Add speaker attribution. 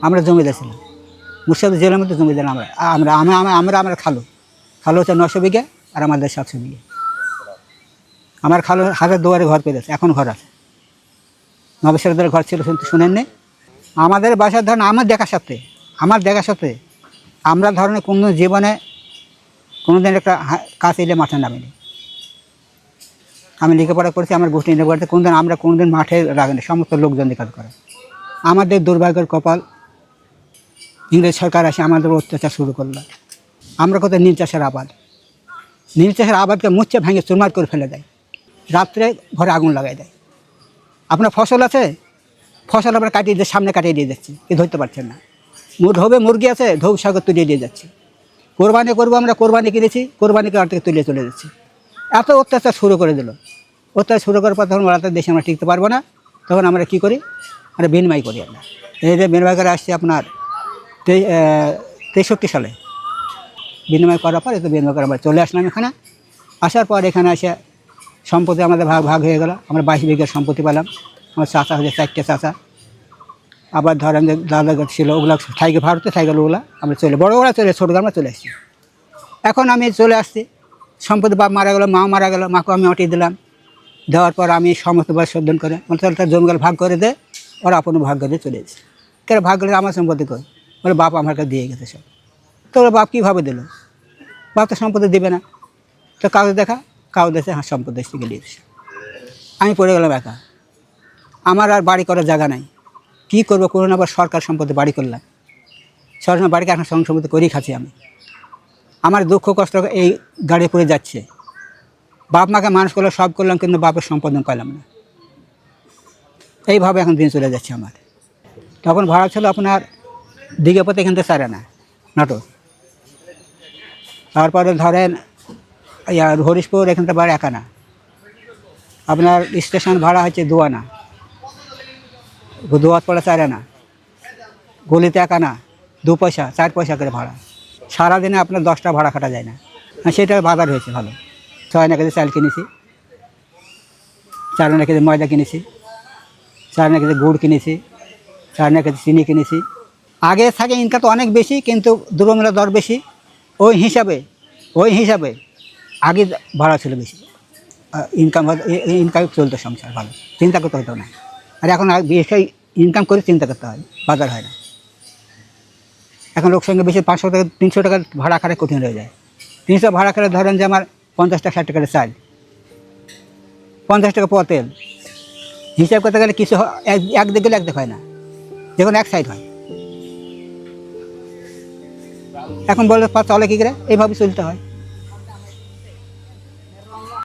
Speaker 1: আমরা জমিদার ছিলাম, মুর্শিদাবাদ জেলার মধ্যে জমিদার। আমরা আমরা আমরা আমরা আমরা খালো হচ্ছে 900 বিঘা, আর আমাদের 700 বিঘা। আমার খালো 1000 দুয়ারে ঘর পেয়েছে, এখন ঘর আছে। নবেশ্বরদের ঘর ছিল, শুনেননি? আমাদের বাসার ধরেন আমার দেখা সাথে আমরা ধরনের কোনো জীবনে কোনোদিন একটা কাজ এলে মাঠে নামিনি। আমি লেখাপড়া করেছি, আমার গোষ্ঠী নিয়ে পড়তে আমরা কোনোদিন মাঠে রাখিনি, সমস্ত লোকজন কাজ করে। আমাদের দুর্ভাগ্যের কপাল, ইংরেজ সরকার আসে আমাদের অত্যাচার শুরু করলো। আমরা কোথায় নীল চাষের আবাদকে মুচ্ছে ভেঙে চুরমার করে ফেলে দেয়। রাত্রে ঘরে আগুন লাগাই দেয়। আপনার ফসল আছে, ফসল আমরা কাটিয়ে দিয়ে সামনে কাটিয়ে দিয়ে যাচ্ছি, কি ধরতে পারছেন না। মুরগি আছে, ধৌ সাগর তুলিয়ে দিয়ে যাচ্ছি। কোরবানি করবো, আমরা কোরবানি কিনেছি, কোরবানি কার থেকে তুলে চলে যাচ্ছি। এত অত্যাচার শুরু করে দিল। অত্যাচার শুরু করার পর তখন ওরা দেশে আমরা টিকতে পারবো না, তখন আমরা কী করি, আমরা বিনিময় করি। আমরা এই যে বিনিময় করে আসছি আপনার 63 সালে বিনিময় করার পর, এত বিনিময় করে আমরা চলে আসলাম এখানে। আসার পর এখানে এসে সম্পত্তি আমাদের ভাগ হয়ে গেল। আমরা 22 বিঘার সম্পত্তি পেলাম। আমার চাচা হচ্ছে 4টে চাচা। আবার ধরেন যে দাদা ছিল, ওগুলো ভারতে গেল, ওগুলো আমরা বড়োগুলো ছোটো আমরা চলে আসছি। এখন আমি চলে আসছি, সম্পত্তি বাপ মারা গেলো, মা মারা গেলো, মাকে আমি অটিয়ে দিলাম। দেওয়ার পর আমি সমস্ত বয়স শোধন করে তার জমিগুলো ভাগ করে দে, ওরা আপন ভাগ করে চলে এসেছে। কেন ভাগ করে আমার সম্পত্তি করে বলে বাপ আমার কাছে দিয়ে গেছে সব। তো ওরা বাপ কীভাবে দিল? বাপ তো সম্পত্তি দেবে না। তো কাগজ দেখে হ্যাঁ সম্পত্তি থেকে দিয়েছে। আমি পড়ে গেলাম একা, আমার আর বাড়ি করার জায়গা নাই। কী করবো? করুন, আবার সরকার সম্পত্তি বাড়ি করলাম। সরকার বাড়িকে এখন সম্পত্তি করেই খাচ্ছি আমি। আমার দুঃখ কষ্ট এই গাড়ি পড়ে যাচ্ছে। বাপ মাকে মানুষ করলে সব করলাম, কিন্তু বাপের সম্পাদন করলাম না। এইভাবে এখন দিন চলে যাচ্ছে আমার। তখন ভাড়া ছিল আপনার দিঘে পথে এখান থেকে 4 আনা নাটক। তারপরে ধরেন হরিশপুর এখান থেকে ভাড়া 1 আনা। আপনার স্টেশন ভাড়া হচ্ছে 2 আনা, দুয়াত পড়ে 4 আনা, গলিতে 1 আনা, 2 পয়সা 4 পয়সা করে ভাড়া। সারাদিনে আপনার 10টা ভাড়া কাটা যায় না। সেটা বাজার হয়েছে ভালো। 6 আনা কেজি চাল কিনেছি, 4 আনা কেজি ময়দা কিনেছি, 4 আনা কেজি গুড় কিনেছি, 4 আনা কেজি চিনি কিনেছি। আগে থাকে ইনকাম তো অনেক বেশি, কিন্তু দ্রব্যমূল্যের দর বেশি। ওই হিসাবে আগে ভাড়া ছিল বেশি, ইনকাম চলতো সংসার ভালো, চিন্তা করতে হতো না। আর এখন বেশি ইনকাম করে চিন্তা করতে হয়, বাজার হয় না। এখন লোক সঙ্গে বেশি 500 টাকা 300 টাকা ভাড়া খাড়া কঠিন হয়ে যায়। 300 ভাড়া খাড়া ধরেন যে আমার 50 টাকা 60 টাকার চাল, 50 টাকা পর তেল, হিসাব করতে গেলে কিছু একদিক গেলে একদিক হয় না, যখন এক সাইড হয়। এখন বলে চলে কী করে, এইভাবে চলতে হয়।